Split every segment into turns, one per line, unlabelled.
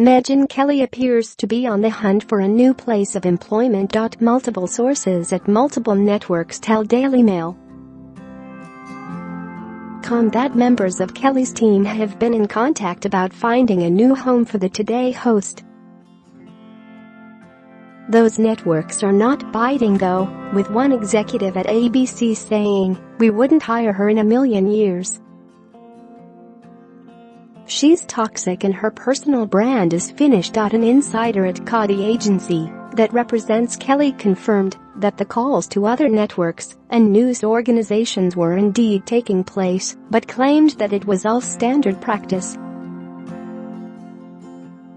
Megyn Kelly appears to be on the hunt for a new place of employment. Multiple sources at multiple networks tell Daily Mail that members of Kelly's team have been in contact about finding a new home for the Today host. Those networks are not biting though, with one executive at ABC saying, "We wouldn't hire her in a million years. She's toxic and her personal brand is finished." An insider at the agency that represents Kelly confirmed that the calls to other networks and news organizations were indeed taking place, but claimed that it was all standard practice.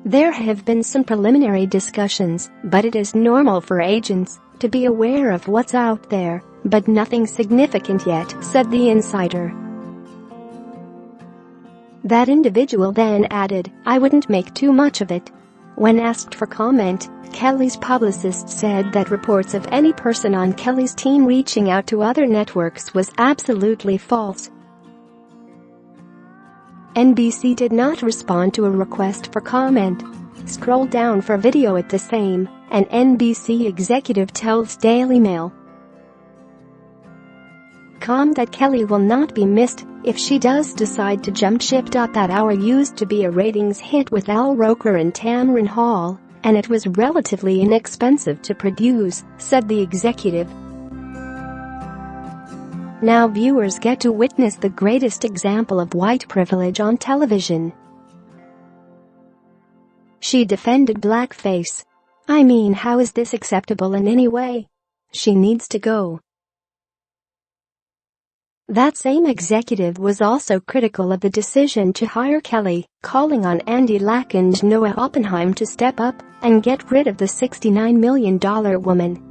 "There have been some preliminary discussions, but it is normal for agents to be aware of what's out there, but nothing significant yet," said the insider. That individual then added, "I wouldn't make too much of it." When asked for comment, Kelly's publicist said that reports of any person on Kelly's team reaching out to other networks was absolutely false. NBC did not respond to a request for comment. Scroll down for video at the same, an NBC executive tells Daily Mail that Kelly will not be missed if she does decide to jump ship. That hour used to be a ratings hit with Al Roker and Tamron Hall, and it was relatively inexpensive to produce, said the executive. Now viewers get to witness the greatest example of white privilege on television. She defended blackface. "I mean, how is this acceptable in any way? She needs to go." That same executive was also critical of the decision to hire Kelly, calling on Andy Lack and Noah Oppenheim to step up and get rid of the $69 million woman.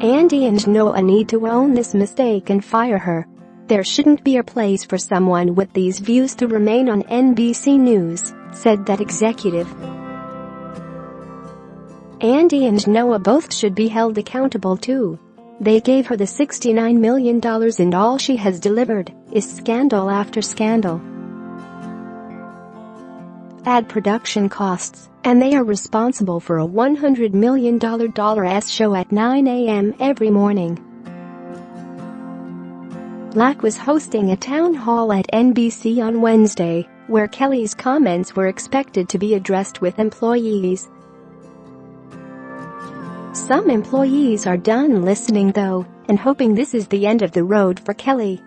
"Andy and Noah need to own this mistake and fire her. There shouldn't be a place for someone with these views to remain on NBC News," said that executive. "Andy and Noah both should be held accountable too. They gave her the $69 million and all she has delivered is scandal after scandal. Add production costs, and they are responsible for a $100 million show at 9 a.m. every morning." Lack was hosting a town hall at NBC on Wednesday, where Kelly's comments were expected to be addressed with employees. Some employees are done listening though, and hoping this is the end of the road for Kelly.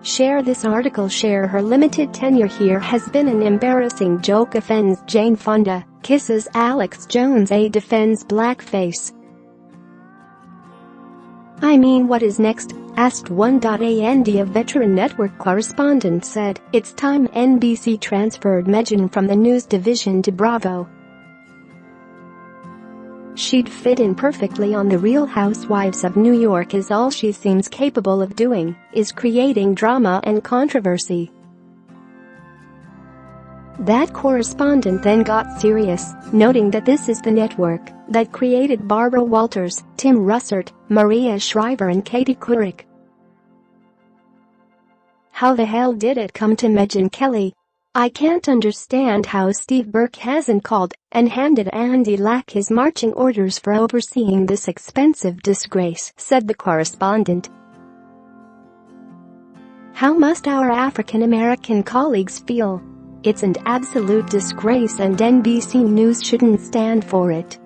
Share this article. Share her limited tenure here has been an embarrassing joke. Offends Jane Fonda, kisses Alex Jones. A defends blackface. "I mean, what is next?" asked one. A veteran network correspondent said, "It's time NBC transferred Megyn from the news division to Bravo. She'd fit in perfectly on The Real Housewives of New York, as all she seems capable of doing is creating drama and controversy." That correspondent then got serious, noting that this is the network that created Barbara Walters, Tim Russert, Maria Shriver and Katie Couric. "How the hell did it come to Megyn Kelly? I can't understand how Steve Burke hasn't called and handed Andy Lack his marching orders for overseeing this expensive disgrace," said the correspondent. "How must our African American colleagues feel? It's an absolute disgrace and NBC News shouldn't stand for it."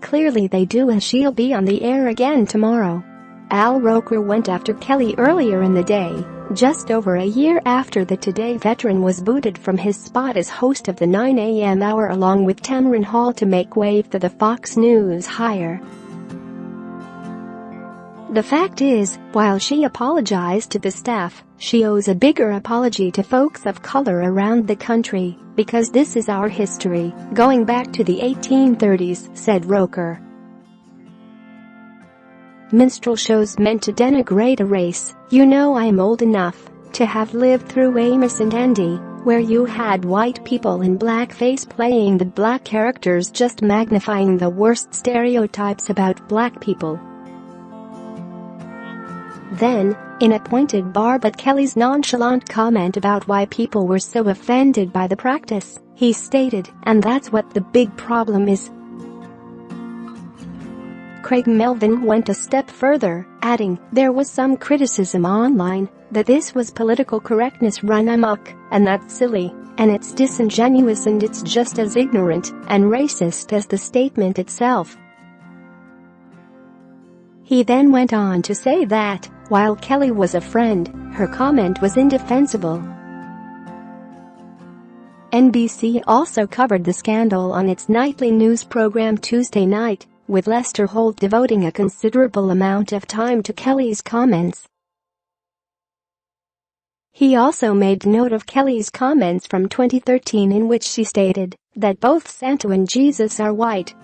Clearly they do, and she'll be on the air again tomorrow. Al Roker went after Kelly earlier in the day, just over a year after the Today veteran was booted from his spot as host of the 9 a.m. hour along with Tamron Hall to make way for the Fox News hire. The fact is, while she apologized to the staff, she owes a bigger apology to folks of color around the country, because this is our history, going back to the 1830s, said Roker. "Minstrel shows meant to denigrate a race. You know, I'm old enough to have lived through Amos and Andy, where you had white people in blackface playing the black characters, just magnifying the worst stereotypes about black people. Then, in a pointed barb at Kelly's nonchalant comment about why people were so offended by the practice, he stated, "And that's what the big problem is." Craig Melvin went a step further, adding, "There was some criticism online that this was political correctness run amok, and that's silly, and it's disingenuous, and it's just as ignorant and racist as the statement itself." He then went on to say that, while Kelly was a friend, her comment was indefensible. NBC also covered the scandal on its nightly news program Tuesday night, with Lester Holt devoting a considerable amount of time to Kelly's comments. He also made note of Kelly's comments from 2013 in which she stated that both Santa and Jesus are white.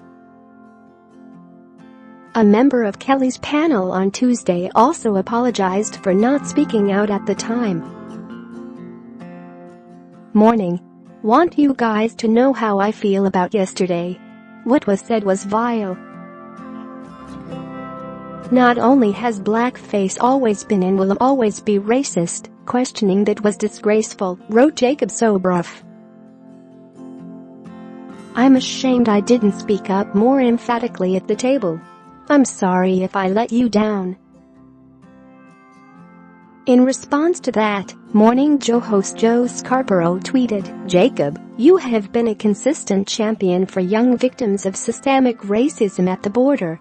A member of Kelly's panel on Tuesday also apologized for not speaking out at the time. "Morning. Want you guys to know how I feel about yesterday. What was said was vile. Not only has blackface always been and will always be racist, questioning that was disgraceful," wrote Jacob Sobroff. "I'm ashamed I didn't speak up more emphatically at the table. I'm sorry if I let you down." In response to that, Morning Joe host Joe Scarborough tweeted, "Jacob, you have been a consistent champion for young victims of systemic racism at the border.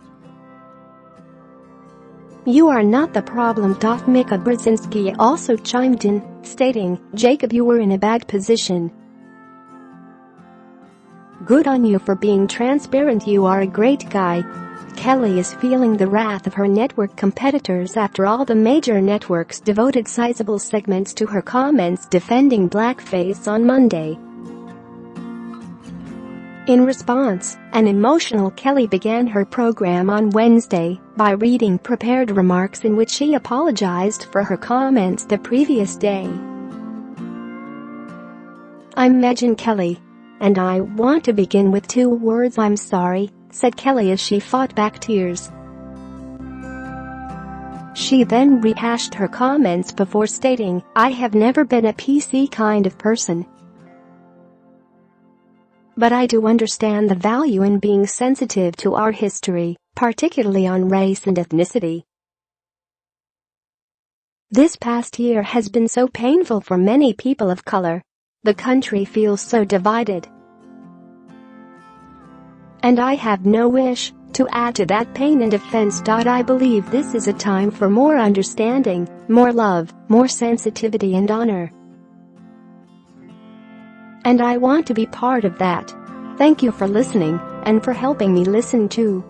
You are not the problem." Mika Brzezinski also chimed in, stating, "Jacob, you were in a bad position. Good on you for being transparent. You are a great guy." Kelly is feeling the wrath of her network competitors after all the major networks devoted sizable segments to her comments defending blackface on Monday. In response, an emotional Kelly began her program on Wednesday by reading prepared remarks in which she apologized for her comments the previous day. "I'm Megyn Kelly. And I want to begin with 2 words. I'm sorry," said Kelly as she fought back tears. She then rehashed her comments before stating, "I have never been a PC kind of person. But I do understand the value in being sensitive to our history, particularly on race and ethnicity. This past year has been so painful for many people of color. The country feels so divided. And I have no wish to add to that pain and offense. I believe this is a time for more understanding, more love, more sensitivity and honor. And I want to be part of that. Thank you for listening and for helping me listen too."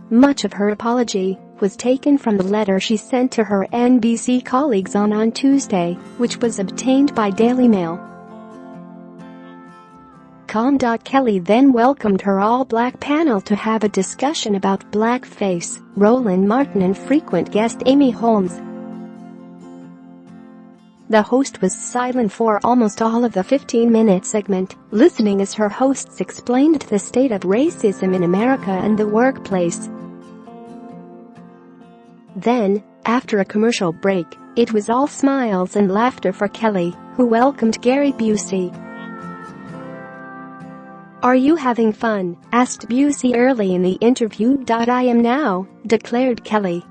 Much of her apology was taken from the letter she sent to her NBC colleagues on Tuesday, which was obtained by Daily Mail. Kelly then welcomed her all-black panel to have a discussion about blackface, Roland Martin and frequent guest Amy Holmes. The host was silent for almost all of the 15-minute segment, listening as her hosts explained the state of racism in America and the workplace. Then, after a commercial break, it was all smiles and laughter for Kelly, who welcomed Gary Busey. "Are you having fun?" asked Busey early in the interview. "I am now," declared Kelly.